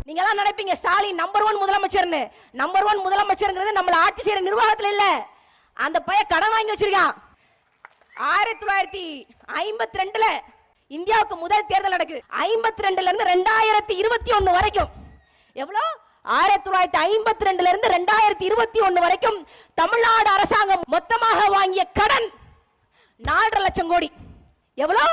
நீங்க எல்லாம் நினைப்பீங்க ஸ்டாலின் நம்பர் 1 முதலமைச்சர்னு. நம்பர் 1 முதலமைச்சர்ங்கிறது நம்மள ஆட்சி செய்யற நிர்வாகத்துல இல்ல, அந்த பையன் கடன் வாங்கி வச்சிருக்கான். 1952ல இந்தியாவுக்கு முதல் தேர்தல் நடக்குது. 52ல இருந்து 2021 வரைக்கும் எவ்வளவு? 1952ல இருந்து 2021 வரைக்கும் தமிழ்நாடு அரசாங்கம் மொத்தமாக வாங்கிய கடன் 4.5 லட்சம் கோடி. எவ்வளவு?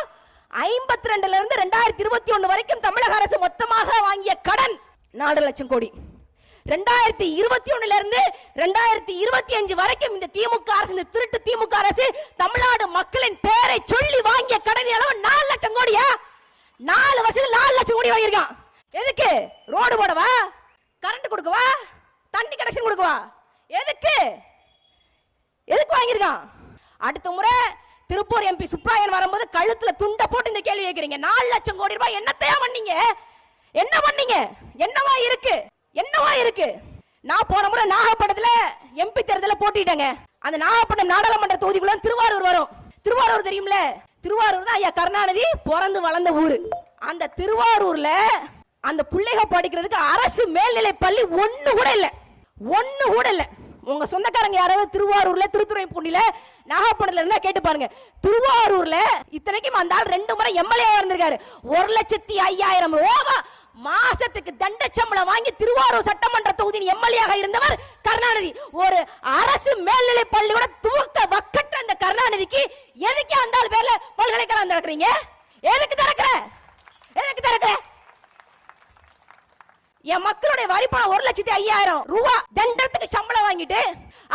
52ல இருந்து 2021 வரைக்கும் தமிழக அரசு மொத்தமாக வாங்கிய கடன் 4 லட்சம் கோடி. 2021ல இருந்து 2025 வரைக்கும் இந்த திமுக அரசு, இந்த திருட்டு திமுக அரசு தமிழ்நாடு மக்களின் பேரை சொல்லி வாங்கிய கடன் அளவு 4 லட்சம் கோடியா? 4 வருஷத்துல 4 லட்சம் கோடி வாங்கியிருக்கான். எதுக்கு? ரோடு போடவா? கரண்ட் கொடுக்கவா? தண்ணி கனெக்ஷன் கொடுக்கவா? எதுக்கு எதுக்கு வாங்கியிருக்கான்? அடுத்த முறை திருப்பூர் எம்பி சுப்ராயன் வரும்போது கழுத்துல துண்டை போட்டு இந்த கேள்வி கேட்கிறீங்க. 4 லட்சம் கோடி ரூபாய் என்னத்தையா பண்ணீங்க? என்ன பண்ணீங்க? என்னவா இருக்கு? என்னவா இருக்கு? நான் போன முறை நாகப்பட்டினத்துல எம்பி தேர்தலில் போட்டிட்டேங்க. அந்த நாகப்பட்டினம் நாடாளுமன்ற தொகுதிக்குள்ள திருவாரூர் வரும். திருவாரூர் தெரியும்ல? திருவாரூர் தான் ஐயா கருணாநிதி பிறந்து வளர்ந்த ஊரு. அந்த திருவாரூர்ல அந்த பிள்ளைக படிக்கிறதுக்கு அரசு மேல்நிலை பள்ளி ஒண்ணு கூட இல்ல. ஒண்ணு கூட இல்ல. உங்க சொந்தக்காரங்க யாராவது திருவாரூர்ல, திருத்துறைப்பூண்டில, நாகப்பட்டினத்துல இருந்தா கேட்டு பாருங்க. திருவாரூர்ல இத்தனைக்கும் அந்த ஆள் 2 முறை எம்எல்ஏ இருந்திருக்காரு. 1,05,000 ரூபாய் மாசத்துக்கு தண்ட சம்பளம் வாங்கி திருவாரூர் சட்டமன்ற தொகுதியின் எம்எல்ஏ இருந்தவர் கருணாநிதி. ஒரு அரசு மேல்நிலை பள்ளியோட துவக்க வக்கற்ற அந்த கருணாநிதிக்கு எதுக்கு அந்த ஆள் பேர்ல பல்கலைக்கழகம் திறக்கிறீங்க? எதுக்கு திறக்கிற? எதுக்கு திறக்கிற? என் மக்களுடைய வரி பணம் 1,05,000 ரூபாய் தண்டத்துக்கு சம்பளம் வாங்கிட்டு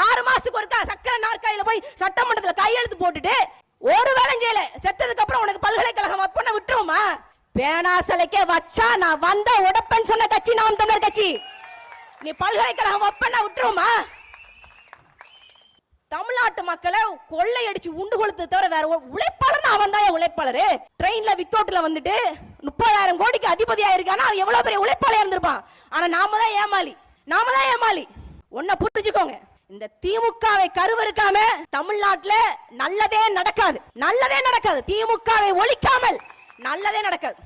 6 மாசத்துக்கு ஒருக்கா சக்கர நாற்காலியில போய் சட்டமன்றத்துல கையெழுத்து போட்டுட்டு ஒரு வேலை செய்யல. செத்ததுக்கு அப்புறம் உனக்கு பல்கலைக்கழகம் அப்பன விட்டுருமா? பேனா சிலைக்கே வச்சா நான் வந்த உடப்பன் சொன்ன கட்சி நாம் தமிழர் கட்சி. நீ பல்கலைக்கழகம் அப்பன விட்டுருமா? தமிழ்நாட்டு மக்களை கொள்ளையடிச்சு உண்டு கொளுத்து தவிர வேற உழைப்பாளர் அவன் தான் உழைப்பாளரு. ட்ரெயின்ல வித்தோட்டுல வந்துட்டு 30,000 கோடிக்கு அதிபதியா இருக்கானா அவன் எவ்வளவு பெரிய உழைப்பாளையா இருந்திருப்பான். ஆனா நாம தான் ஏமாளி. நாம தான் ஏமாளி. ஒன்ன புரிஞ்சுக்கோங்க. இந்த திமுகவை கருவறுக்காம தமிழ்நாட்டுல நல்லதே நடக்காது. நல்லதே நடக்காது. திமுகவை ஒழிக்காமல் நல்லதே நடக்காது.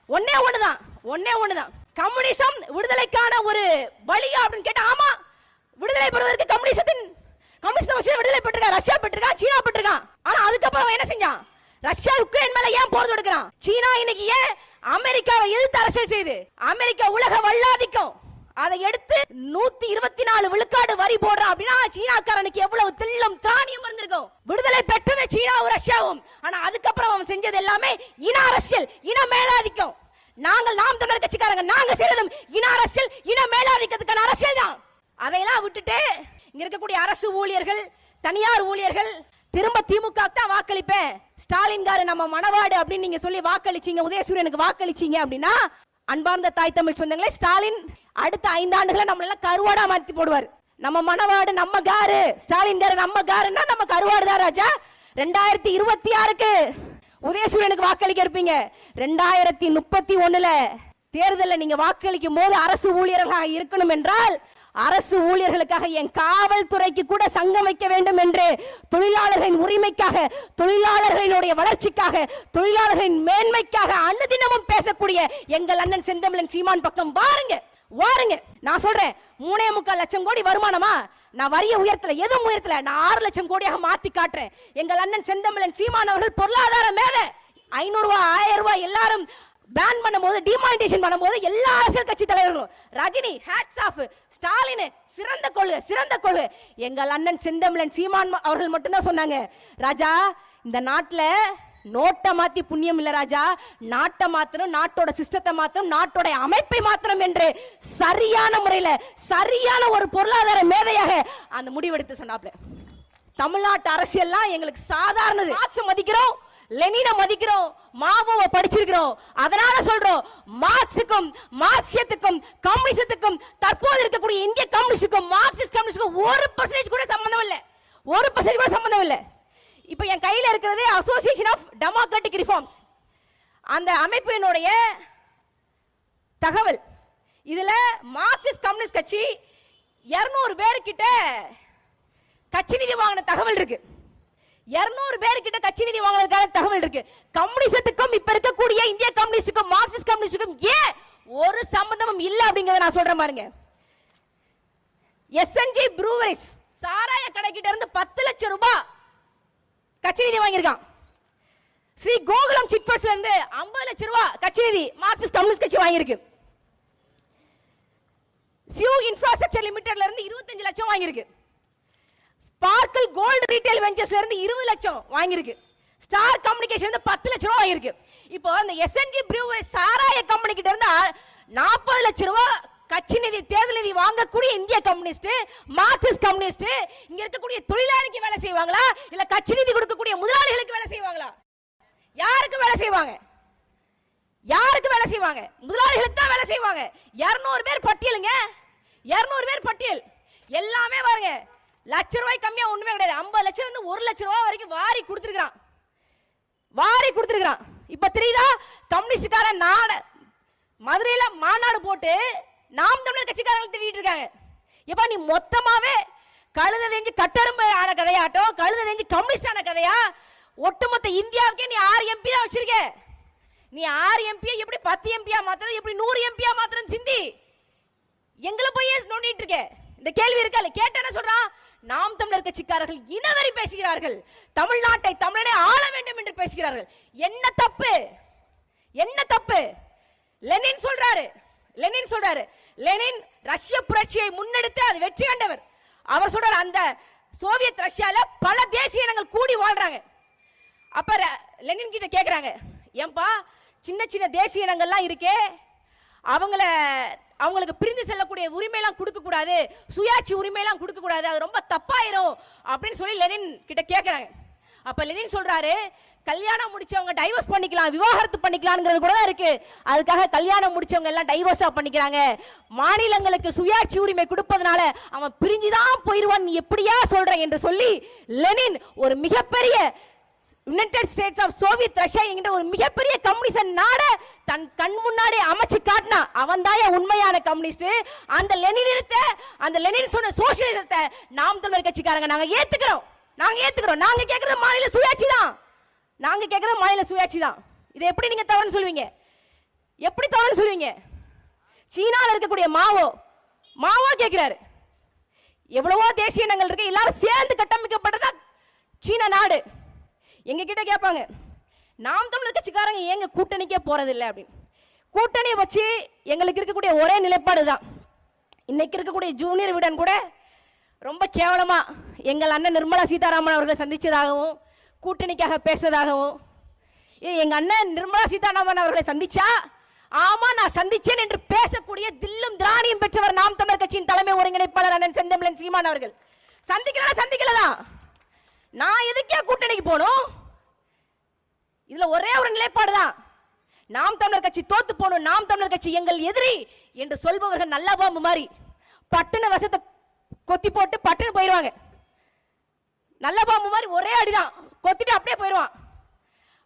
ஒன்னே ஒண்ணுதான். ஒன்னே ஒண்ணுதான். கம்யூனிசம் விடுதலைக்கான ஒரு வழியா அப்படின்னு கேட்டா ஆமா, விடுதலை பெறுவதற்கு கம்யூனிஸ்ட் விடுதலை பெற்றிருக்கா, ரஷ்யா பெற்றிருக்கா, சீனா பெற்றிருக்கா. ஆனா அதுக்கப்புறம் என்ன செஞ்சான்? ரஷ்யா யுக்ரைன் மேல ஏன் போர் தொடுக்கிறான்? சீனா இன்னைக்கு ஏன் அமெரிக்காவை எதிர்த்து அரசியல் செய்து? அமெரிக்கா உலக வல்லாதிக்கம் அதை எடுத்து 124 விழுக்காடு வரி போடுறான் அப்படின்னா சீனாக்காரனுக்கு எவ்வளவு தில்லம் தானியம் இருந்திருக்கும். விடுதலை பெற்றது சீனாவும் ரஷ்யாவும். ஆனா அதுக்கப்புறம் அவன் செஞ்சது எல்லாமே இன அரசியல், இன மேலாதிக்கம். நாம் தமிழர் கட்சிக்காரங்க நாங்க செய்யறதும் இன அரசியல், இன மேலாதிக்கத்துக்கான அரசியல் தான். அதையெல்லாம் விட்டுட்டு இங்க இருக்கக்கூடிய அரசு ஊழியர்கள், தனியார் ஊழியர்கள் திரும்ப திமுக தான் வாக்களிப்பேன், ஸ்டாலின் காரு நம்ம மனவாடு அப்படின்னு நீங்க சொல்லி வாக்களிச்சீங்க, உதயசூரியனுக்கு வாக்களிச்சீங்க அப்படின்னா அன்பார்ந்த தாய் தமிழ் சொந்தங்களே, ஸ்டாலின் அடுத்த 5 ஆண்டுகளை நம்ம எல்லாம் கருவாடா மாத்தி போடுவார். நம்ம மனவாடு நம்ம காரு, ஸ்டாலின் காரு நம்ம காருன்னா நம்ம கருவாடு தான் ராஜா. 2026க்கு உதயசூரியனுக்கு வாக்களிக்க இருப்பீங்க. 2031ல தேர்தலில் நீங்க வாக்களிக்கும் போது அரசு ஊழியர்களாக இருக்கணும் என்றால் அரசு ஊழியர்களுக்காக என் காவல்துறைக்கு கூட சங்கம் வைக்க வேண்டும் என்று தொழிலாளர்களின் உரிமைக்காக, தொழிலாளர்களினுடைய வளர்ச்சிக்காக, தொழிலாளர்களின் மேன்மைக்காக அனுதினமும் பேசக்கூடிய எங்கள் அண்ணன் செந்தமிழன் சீமான் பக்கம் வாருங்க, வாருங்க. நான் சொல்றேன் 3.25 லட்சம் கோடி வருமானமா? நான் வரிய உயர்த்தல, எதுவும் உயர்த்தல. நான் 6 லட்சம் கோடியாக மாத்தி காட்டுறேன். எங்கள் அண்ணன் செந்தமிழன் சீமான் அவர்கள் பொருளாதார மேதை. 500 ரூபாய் 1000 ரூபாய் எல்லாரும் பேன் பண்ணும்போது, டிமானிட்டேஷன் பண்ணும்போது எல்லா அரசியல் கட்சி தலைவர்களும் ரஜினி ஹேட்ஸ் ஆஃப், ஸ்டாலின் சிறந்த கொள்கை, சிறந்த கொள்கை. எங்கள் அண்ணன் செந்தமிழன் சீமான் அவர்கள் மட்டும்தான் சொன்னாங்க, ராஜா இந்த நாட்டில் நோட்டை மாத்தி புண்ணியம் இல்ல ராஜா, நாட்டை மாத்தணும், நாட்டோட சிஸ்டத்தை மாத்தணும், நாட்டோட அமைப்பை மாத்தணும் என்று சரியான முறையில் சரியான ஒரு பொருளாதார மேதையாக அந்த முடிவெடுத்து சொன்னாப்ல. தமிழ்நாட்டு அரசியல்லாம் எங்களுக்கு சாதாரணது. மார்க்ஸ் மதிக்கிறோம், லெனின மதிக்கிறோம், மாவோவை படிச்சிருக்கிறோம். அதனால சொல்றோம், மார்க்சுக்கும் மார்க்சியத்துக்கும் கம்யூனிசத்துக்கும் தற்போது இருக்கக்கூடிய இந்திய கம்யூனிஸ்டுக்கும் மார்க்சிஸ்ட் கம்யூனிஸ்டுக்கும் 1% கூட சம்பந்தம் இல்லை. 1% கூட சம்பந்தம் இல்லை. இப்போ என் கையில் இருக்கிறது அசோசியேஷன் ஆஃப் டெமோக்ராட்டிக் ரிஃபார்ம்ஸ், அந்த அமைப்பினுடைய தகவல். இதுல மார்க்சிஸ்ட் கம்யூனிஸ்ட் கட்சி 200 பேர்கிட்ட கட்சி நிதி வாங்கின தகவல் இருக்கு. 200 பேர்கிட்ட கட்சி நிதி வாங்குறதுக்கான தகவல் இருக்கு. கம்யூனிசத்துக்கும் இப்ப இருக்கக்கூடிய இந்திய கம்யூனிஸ்டுக்கும் மார்க்சிஸ்ட் கம்யூனிஸ்டுக்கும் ஏன் ஒரு சம்பந்தமும் இல்ல அப்படிங்கறத நான் சொல்றேன் பாருங்க. எஸ்என்ஜி ப்ரூவரிஸ் சாராய கடைக்கிட்ட இருந்து 10 லட்சம் ரூபாய் கட்சி நிதி வாங்கியிருக்கான். ஸ்ரீ கோகுலம் சிட் ஃபண்ட்ஸ்ல இருந்து 50 லட்சம் ரூபாய் கட்சி நிதி மார்க்சிஸ்ட் கம்யூனிஸ்ட் கட்சி வாங்கியிருக்கு. சியூ இன்ஃப்ராஸ்ட்ரக்சர் லிமிடெட்ல இருந்து 25 லட்சம் வாங்கியிருக்கு. ஸ்பார்க்கிள் கோல்ட் ரீட்டைல் வெஞ்சர்ஸ்ல இருந்து 20 லட்சம் வாங்கியிருக்கு. ஸ்டார் கம்யூனிகேஷன் இருந்து 10 லட்சம் ரூபாய் வாங்கியிருக்கு. இப்போ அந்த எஸ்என்ஜி ப்ரூவரி சாராய கம்பெனி கிட்ட இருந்து 40 லட்சம் ரூபாய் கட்சி நிதி தேர்தல் நிதி வாங்கக்கூடிய இந்திய கம்யூனிஸ்ட் மார்க்சிஸ்ட் கம்யூனிஸ்ட் இங்க இருக்கக்கூடிய தொழிலாளிக்கு வேலை செய்வாங்களா இல்ல கட்சி நிதி கொடுக்கக்கூடிய முதலாளிகளுக்கு வேலை செய்வாங்களா? யாருக்கு வேலை செய்வாங்க? யாருக்கு வேலை செய்வாங்க? முதலாளிகளுக்கு தான் வேலை செய்வாங்க. 200 பேர் பட்டியலுங்க, 200 பேர் பட்டியல். எல்லாமே பாருங்க, லட்ச ரூபாய் கம்மியா ஒண்ணுமே கிடையாது. 50 லட்சம் இருந்து 1 லட்சம் ரூபாய் வரைக்கும் வாரி கொடுத்துருக்கான், வாரி கொடுத்துருக்கான். இப்ப தெரியுதா? கம்யூனிஸ்டுக்காரன் மதுரையில மாநாடு போட்டு நாம் தமிழர் கட்சிக்காரங்க திட்டிட்டு இருக்காங்க. எப்ப நீ மொத்தமாவே கழுத தெரிஞ்சு கட்டரும்பு ஆன கதையாட்டோ, கழுத தெரிஞ்சு கம்யூனிஸ்ட் ஆன கதையா? ஒட்டுமொத்த இந்தியாவுக்கே நீ 6 எம்பி தான் வச்சிருக்க. நீ 6 எம்பியை எப்படி 10 எம்பியா மாத்திரம், எப்படி 100 எம்பியா மாத்திரம் சிந்தி எங்களை போய் நோண்டிட்டு இருக்க? இந்த கேள்வி இருக்கா? கேட்டேன்னு சொல்றான், நாம் தமிழர் கட்சிக்காரர்கள் இனவெறி பேசுகிறார்கள், தமிழ்நாட்டை தமிழனை ஆள வேண்டும் என்று பேசுகிறார்கள். என்ன தப்பு? என்ன தப்பு? லெனின் சொல்றாரு, லெனின் சொல்றாரு, லெனின் ரஷ்ய புரட்சியை முன்னெடுத்து அது வெற்றி கண்டவர். அவர் சொல்றாரு, அந்த சோவியத் ரஷ்யால பல தேசிய இனங்கள் கூடி வாழ்றாங்க. அப்ப லெனின் கிட்ட கேக்குறாங்க, ஏன்பா சின்ன சின்ன தேசிய இனங்கள்லாம் இருக்கே, அவங்களுக்கு பிரிந்து செல்லக்கூடிய உரிமையெல்லாம் கொடுக்க கூடாது, சுயாட்சி உரிமையெல்லாம் கொடுக்க கூடாது, அது ரொம்ப தப்பாயிரும் அப்படின்னு சொல்லி லெனின் கிட்ட கேக்குறாங்க. அப்ப லெனின் சொல்றாரு, கல்யாணம் முடிச்சவங்க டைவர்ஸ் பண்ணிக்கலாம், விவாகரத்து பண்ணிக்கலாம்ங்கிறது கூட தான் இருக்கு. அதுக்காக கல்யாணம் முடிச்சவங்க எல்லாம் டைவர்ஸா பண்ணிக்கிறாங்க. மாநிலங்களுக்கு சுயாட்சி உரிமை கொடுப்பதனால அவன் பிரிஞ்சுதான் போயிருவான், நீ எப்படியா சொல்ற என்று சொல்லி லெனின் ஒரு மிகப்பெரிய United States of Soviet Russia என்கிற ஒரு மிகப்பெரிய கம்யூனிஸ்ட் நாட தன் கண் முன்னாடி அமைச்சு காட்டினா. அவன் தான் உண்மையான கம்யூனிஸ்ட். அந்த லெனினிசத்தை, அந்த லெனின் சொன்ன சோசியலிசத்தை நாம் தமிழர் கட்சிக்காரங்க நாங்க ஏத்துக்கிறோம், நாங்க ஏத்துக்கிறோம். நாங்க கேட்கறது மாநில சுயாட்சி தான், நாங்க கேட்கறது மாநில சுயாட்சி தான். இதை எப்படி நீங்க தவறுன்னு சொல்லுவீங்க? எப்படி தவறுன்னு சொல்லுவீங்க? சீனால இருக்கக்கூடிய மாவோ கேட்கிறாரு, எவ்வளவோ தேசிய இனங்கள் இருக்கு, எல்லாரும் சேர்ந்து கட்டமைக்கப்பட்டதா சீன நாடு. எங்க கிட்ட கேட்பாங்க, நாம் தமிழர் கட்சிக்காரங்க ஏங்க கூட்டணிக்கே போறதில்லை அப்படின்னு. கூட்டணியை வச்சு எங்களுக்கு இருக்கக்கூடிய ஒரே நிலைப்பாடு தான். இன்னைக்கு இருக்கக்கூடிய ஜூனியர் விடன் கூட ரொம்ப கேவலமா எங்கள் அண்ணன் நிர்மலா சீதாராமன் அவர்கள் சந்திச்சதாகவும் கூட்டணிக்காக பேசுறதாகவும், எங்க அண்ணன் நிர்மலா சீதாராமன் அவர்களை சந்திச்சா ஆமா நான் சந்திச்சேன் என்று பேசக்கூடிய தில்லும் திராணியும் பெற்றவர் நாம் தமிழர் கட்சியின் தலைமை ஒருங்கிணைப்பாளர் அண்ணன் செந்தமிழன் சீமான் அவர்கள். சந்திக்கலதான், நான் எதுக்கே கூட்டணிக்கு போகணும்? இதுல ஒரே ஒரு நிலைப்பாடு தான், நாம் தமிழர் கட்சி தோத்து போகணும், நாம் தமிழர் கட்சி எங்கள் எதிரி என்று சொல்பவர்கள் நல்ல பாம்பு மாதிரி பட்டுன வசத்தை கொத்தி போட்டு பட்டுன்னு போயிடுவாங்க. நல்ல பாம்பு மாதிரி ஒரே அடிதான், கொத்திட்டு அப்படியே போயிடுவான்.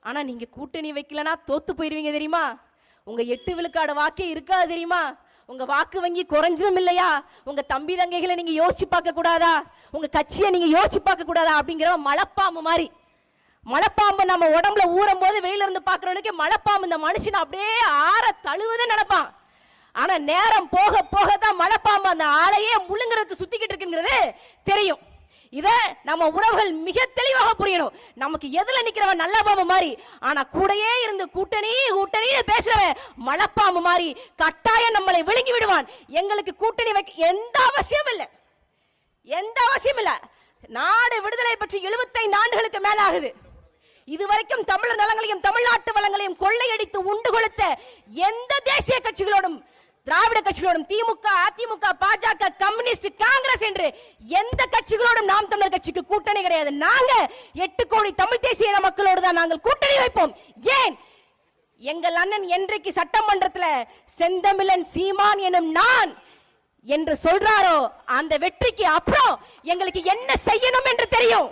ஆனா நீங்க கூட்டணி வைக்கலனா தோத்து போயிருவீங்க தெரியுமா? உங்க 8 விழுக்காடு வாக்கே இருக்காது தெரியுமா? உங்க வாக்கு வங்கி குறைஞ்சும் இல்லையா? உங்க தம்பி தங்கைகளை நீங்க யோசிச்சு பார்க்க கூடாதா? உங்க கட்சியை நீங்க யோசிச்சு பார்க்க கூடாதா? அப்படிங்கிற மலைப்பாம்பு மாதிரி. மலைப்பாம்பு நம்ம உடம்புல ஊறும் போது வெளியில இருந்து பாக்குறவனுக்கு மலைப்பாம்பு இந்த மனுஷன் அப்படியே ஆற தழுவுன்னு நினைப்பான். ஆனா நேரம் போக போக தான் மலைப்பாம்பு அந்த ஆளையே முழுங்குறதுக்கு சுத்திக்கிட்டு இருக்குங்கிறது தெரியும். இத நம்ம உறவுகள் மிக தெளிவாக புரியணும். நமக்கு எதுல நிக்கிறவன் நல்ல பாம்பு மாதிரி, ஆனா கூடையே இருந்து கூட்டணி பேசுறவன் மலைப்பாம்பு மாதிரி கட்டாயம் நம்மளை விழுங்கி விடுவான். எங்களுக்கு கூட்டணி வைக்க எந்த அவசியம் இல்லை, எந்த அவசியம் இல்லை. நாடு விடுதலை பற்றி 75 ஆண்டுகளுக்கு மேல ஆகுது. இதுவரைக்கும் தமிழர் நலங்களையும் தமிழ்நாட்டு வளங்களையும் கொள்ளையடித்து உண்டு கொளுத்த எந்த தேசிய கட்சிகளோடும், திராவிட கட்சிகளோடும், திமுக, அதிமுக, பாஜக, கம்யூனிஸ்ட், காங்கிரஸ் என்று எந்த கட்சிகளோடும் நாம் தமிழர் கட்சிக்கு கூட்டணி கிடையாது. நாங்க 8 கோடி தமிழ் தேசிய மக்களோடு தான் நாங்கள் கூட்டணி வைப்போம். ஏன்? எங்கள் அண்ணன் என்றைக்கு சட்டமன்றத்தில் செந்தமிழன் சீமான் எனும் நான் என்று சொல்றாரோ அந்த வெற்றிக்கு அப்புறம் எங்களுக்கு என்ன செய்யணும் என்று தெரியும்.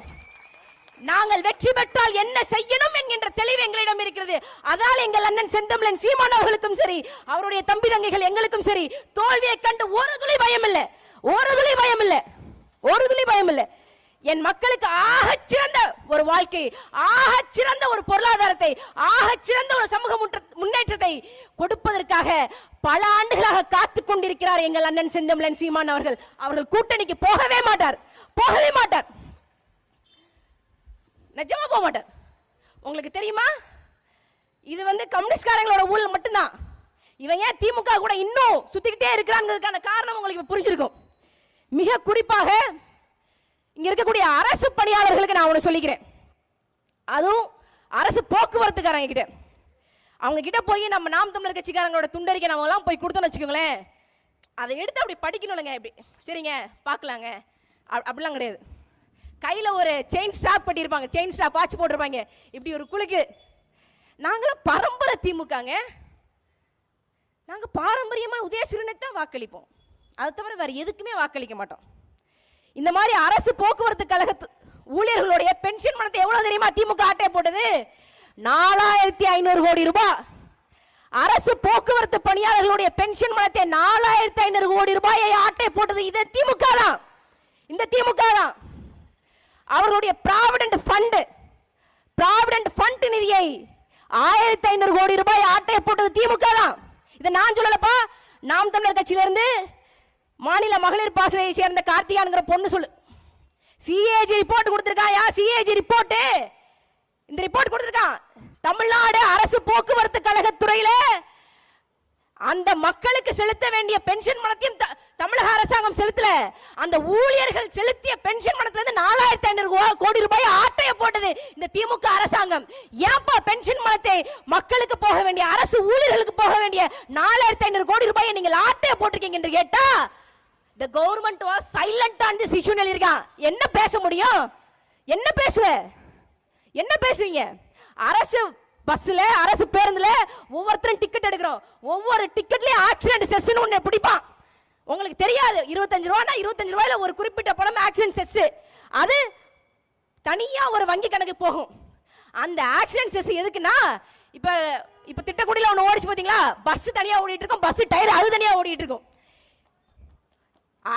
நாங்கள் வெற்றி பெற்றால் என்ன செய்யணும் என்கின்ற தெளிவு எங்களிடம் இருக்கிறது. அதனால் எங்கள் அண்ணன் செந்தமிழன் சீமான் அவர்களுக்கும் சரி, அவருடைய தம்பி தங்கைகள் எங்களுக்கும் சரி, தோல்வியை கண்டு ஒரு துளி பயம் இல்லை, ஒரு துளி பயம் இல்லை, ஒரு துளி பயம் இல்லை. என் மக்களுக்கு ஆகச்சிறந்த ஒரு வாழ்க்கை, ஆகச்சிறந்த ஒரு பொருளாதாரத்தை, ஆகச்சிறந்த ஒரு சமூக முன்னேற்றத்தை கொடுப்பதற்காக பல ஆண்டுகளாக காத்துக் கொண்டிருக்கிறார் எங்கள் அண்ணன் செந்தமிழன் சீமான் அவர்கள். அவர்கள் கூட்டணிக்கு போகவே மாட்டார், போகவே மாட்டார், நிஜமா போக மாட்டார். உங்களுக்கு தெரியுமா, இது கம்யூனிஸ்ட்காரங்களோட ஊழல் மட்டும்தான். இவன் ஏன் திமுக கூட இன்னும் சுத்திக்கிட்டே இருக்கிறாங்கிறதுக்கான காரணம் உங்களுக்கு புரிஞ்சிருக்கும். மிக குறிப்பாக இங்க இருக்கக்கூடிய அரசு பணியாளர்களுக்கு நான் ஒன்று சொல்லிக்கிறேன். அதுவும் அரசு போக்குவரத்துக்காரங்க கிட்ட, அவங்க கிட்ட போய் நம்ம நாம் தமிழர் கட்சிக்காரங்களோட துண்டறிக்கை நம்ம எல்லாம் போய் கொடுத்தோம்னு வச்சுக்கோங்களேன், அதை எடுத்து அப்படி படிக்கணும்லங்க. இப்படி சரிங்க பார்க்கலாங்க அப்படிலாம் கிடையாது. கையில் ஒரு செயின் ஸ்டாப் பண்ணியிருப்பாங்க, செயின் ஸ்டாப் வாட்ச் போட்டிருப்பாங்க, இப்படி ஒரு குலுக்கு. நாங்களும் பரம்பரை திமுகங்க, நாங்கள் பாரம்பரியமாக உதயசூரியனுக்கு தான் வாக்களிப்போம், அதை தவிர வேறு எதுக்குமே வாக்களிக்க மாட்டோம். இந்த மாதிரி அரசு போக்குவரத்து கழக ஊழியர்களுடைய பென்ஷன் பணத்தை எவ்வளவு தெரியுமா திமுக ஆட்டை போட்டது? 4500 கோடி ரூபாய். அரசு போக்குவரத்து பணியாளர்களுடைய பென்ஷன் பணத்தை 4500 கோடி ரூபாயை ஆட்டை போட்டது இந்த திமுக தான், இந்த திமுக தான். அவர்களுடைய ப்ராவிடென்ட் ஃபண்ட் நிதியை 1500 கோடி ரூபாய் ஆட்டை போட்டது திமுக தான். இதை நான் சொல்லலப்பா, நாம் தமிழர் கட்சியிலிருந்து மாநில மகளிர் பாசறையை சேர்ந்த கார்த்திகாங்கிற பொண்ணு சொல்லு. சிஏஜி ரிப்போர்ட் கொடுத்திருக்காயா, சிஏஜி ரிப்போர்ட், இந்த ரிப்போர்ட் கொடுத்திருக்கான். தமிழ்நாடு அரசு போக்குவரத்து கழகத்துறையில அந்த மக்களுக்கு செலுத்த வேண்டிய பென்ஷன் பணத்தையும் தமிழக அரசாங்கம் செலுத்தல. அந்த ஊழியர்கள் செலுத்திய பென்ஷன் பணத்துல இருந்து 4500 கோடி ரூபாய் ஆட்டைய போட்டது இந்த திமுக அரசாங்கம். ஏன்பா பென்ஷன் பணத்தை மக்களுக்கு போக வேண்டிய, அரசு ஊழியர்களுக்கு போக வேண்டிய 4500 கோடி ரூபாயை நீங்கள் ஆட்டைய போட்டிருக்கீங்க என்று கேட்டா, the government was silent on this issue சொல்லிருக்கான். என்ன பேச முடியும்? என்ன பேசுவீங்க? அரசு பஸ்ல, அரசு பேருந்துல ஒவ்வொருத்தரும் டிக்கெட் எடுக்கிறோம், ஒவ்வொரு டிக்கெட்லயும் ஆக்சிடென்ட் செஸ்ன்னு ஒண்ணு பிடிப்பான். உங்களுக்கு தெரியாது, 25 ரூபாய்னா 25 ரூபாயில ஒரு குறிப்பிட்ட பணம் ஆக்சிடென்ட் செஸ், அது தனியா ஒரு வங்கி கணக்கு போகும். அந்த ஆக்சிடென்ட் செஸ் எதுக்குன்னா, இப்ப திட்டக்குடியில ஒண்ணு ஓடிச்சு பாத்தீங்களா, பஸ் தனியா ஓடிட்டு இருக்கும், பஸ் டயர் அது தனியா ஓடிட்டு இருக்கும்.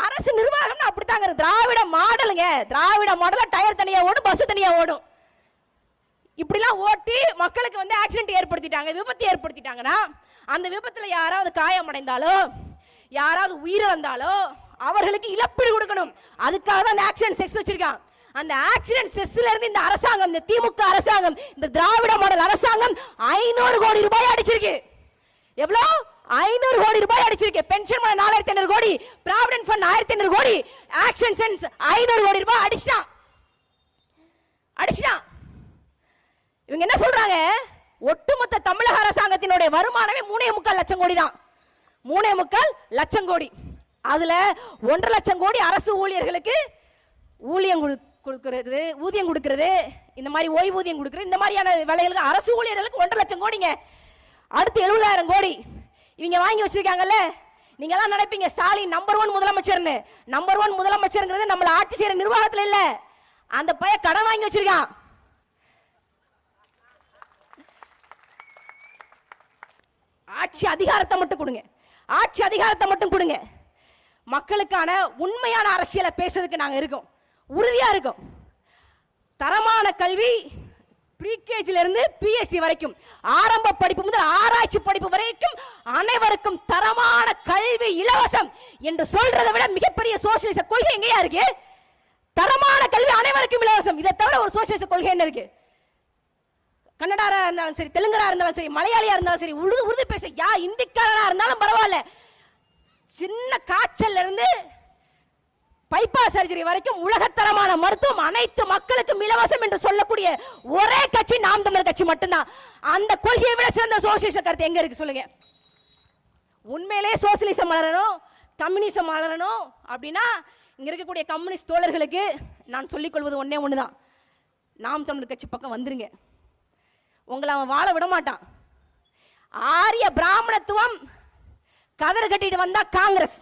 அரசு நிர்வாகம் அப்படித்தாங்க, திராவிட மாடலுங்க, திராவிட மாடல டயர் தனியா ஓடும், பஸ் தனியா ஓடும். இப்படிலாம் ஓட்டி மக்களுக்கு ஆக்சிடென்ட் ஏற்படுத்திட்டாங்க, விபத்து ஏற்படுத்திட்டாங்கன்னா, அந்த விபத்துல யாராவது காயமடைந்தாலோ, யாராவது உயிரிழந்தாலோ அவர்களுக்கு இழப்பீடு கொடுக்கணும். அதுக்காக தான் அந்த ஆக்சிடென்ட் செஸ் வச்சிருக்கான். அந்த ஆக்சிடென்ட் செஸ்ல இருந்து இந்த அரசாங்கம், இந்த திமுக அரசாங்கம், இந்த திராவிட மாடல் அரசாங்கம் 500 கோடி ரூபாய் அடிச்சிருக்கு. எவ்வளவு? 500 கோடி ரூபாய் அடிச்சிருக்கு. பென்ஷன் 4500 கோடி, ப்ராவிடென்ட் ஃபண்ட் 1500 கோடி, ஆக்சிடென்ட் செஸ் 500 கோடி ரூபாய் அடிச்சிட்டான். இவங்க என்ன சொல்றாங்க? ஒட்டுமொத்த தமிழக அரசாங்கத்தினுடைய வருமானமே 3.25 லட்சம் கோடி தான். 3.25 லட்சம் கோடி. அதுல 1.5 லட்சம் கோடி அரசு ஊழியர்களுக்கு ஊதியம் கொடுக்கிறது, இந்த மாதிரி ஓய்வூதியம் கொடுக்கிறது, இந்த மாதிரியான வேலைகளுக்கு அரசு ஊழியர்களுக்கு 1.5 லட்சம் கோடிங்க. அடுத்து 70,000 கோடி இவங்க வாங்கி வச்சிருக்காங்கல்ல. நீங்க எல்லாம் நினைப்பீங்க ஸ்டாலின் நம்பர் 1 முதலமைச்சர்னு. நம்பர் 1 முதலமைச்சர்ங்கிறது நம்மள ஆட்சி செய்யற நிர்வாகத்துல இல்ல, அந்த பையன் கடன் வாங்கி வச்சிருக்கான். ஆட்சி அதிகாரத்தை மட்டும் கொடுங்க, ஆட்சி அதிகாரத்தை மட்டும் கொடுங்க. மக்களுக்கான உண்மையான அரசியலை பேசுறதுக்கு நாங்க இருக்கோம், உறுதியா இருக்கோம். தரமான கல்வி ப்ரீகேஜில இருந்து பிஎச்டி வரைக்கும், ஆரம்ப படிப்பு முதல் ஆராய்ச்சி படிப்பு வரைக்கும் அனைவருக்கும் தரமான கல்வி இலவசம் என்று சொல்றதை விட மிகப்பெரிய சோசியலிச கொள்கை எங்கேயா இருக்கு? தரமான கல்வி அனைவருக்கும் இலவசம். இதை தவிர ஒரு சோசியலிச கொள்கை என்ன இருக்கு? கன்னடாரா இருந்தாலும் சரி, தெலுங்கரா இருந்தாலும் சரி, மலையாளியா இருந்தாலும் சரி, உருது பேச இந்திக்காரனா இருந்தாலும் பரவாயில்ல, சின்ன காய்ச்சல் இருந்து பைபாஸ் சர்ஜரி வரைக்கும் உலகத்தரமான மருத்துவம் அனைத்து மக்களுக்கும் இலவசம் என்று சொல்லக்கூடிய ஒரே கட்சி நாம் தமிழர் கட்சி மட்டும்தான். அந்த கொள்கையை விட சிறந்த சோசியலிச கருத்து எங்க இருக்கு சொல்லுங்க? உண்மையிலே சோசியலிசம் வளரணும், கம்யூனிசம் வளரணும் அப்படின்னா இங்க இருக்கக்கூடிய கம்யூனிஸ்ட் தோழர்களுக்கு நான் சொல்லிக் கொள்வது ஒன்னே ஒண்ணுதான், நாம் தமிழர் கட்சி பக்கம் வந்துருங்க. உங்களை அவன் வாழ விட மாட்டான். ஆரிய பிராமணத்துவம் கதர் கட்டிட்டு வந்தா காங்கிரஸ்,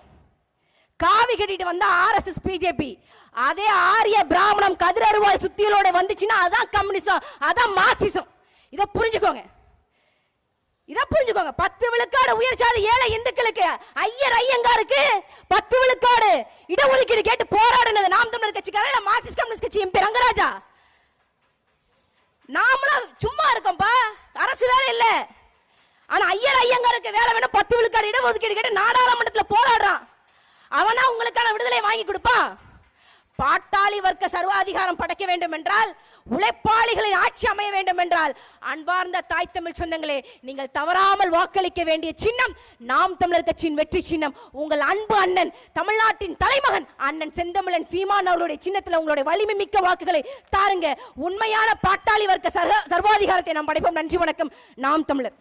காவி கட்டிட்டு வந்தா ஆர்எஸ்எஸ் பிஜேபி. அதே ஆரிய பிராமணம் கதிர் அருவாள் சுத்தியலோட வந்துச்சுன்னா அதான் கம்யூனிசம், அதான் மார்க்சிசம். இதை புரிஞ்சுக்கோங்க. இத புரிஞ்சுக்கோங்க. 10 விழுக்காடு உயர் சாதி ஏழை இந்துக்களுக்கு ஐயர் ஐயங்காருக்கு 10 விழுக்காடு இடஒதுக்கீடு கேட்டு போராடுனது நாம் தமிழர் கட்சிக்காரர் இல்ல மார்க்சிஸ்ட் கம்யூனிஸ்ட் கட்சி எம்பி ரங்கராஜா? நாமளும் சும்மா இருக்கோம்பா, அரசு வேலை இல்ல. ஆனா ஐயர் ஐயங்காருக்கு வேலை வேணும், 10 விழுக்காடு இடஒதுக்கீடு கேட்டு நாடாளுமன்றத்தில் போராடுறான். அவனா உங்களுக்கான விடுதலை வாங்கி கொடுப்பான்? பாட்டாளி வர்க்க சர்வாதிகாரம் படைக்க வேண்டும் என்றால், உழைப்பாளிகளின் ஆட்சி அமைய வேண்டும் என்றால், அன்பார்ந்த தாய் தமிழ் சொந்தங்களே, நீங்கள் தவறாமல் வாக்களிக்க வேண்டிய சின்னம் நாம் தமிழர் கட்சியின் வெற்றி சின்னம். உங்கள் அன்பு அண்ணன், தமிழ்நாட்டின் தலைமகன் அண்ணன் செந்தமிழன் சீமான் அவர்களுடைய சின்னத்தில் உங்களுடைய வலிமை மிக்க வாக்குகளை தாருங்க. உண்மையான பாட்டாளி வர்க்க சர்வாதிகாரத்தை நாம் படைப்போம். நன்றி, வணக்கம். நாம் தமிழர்.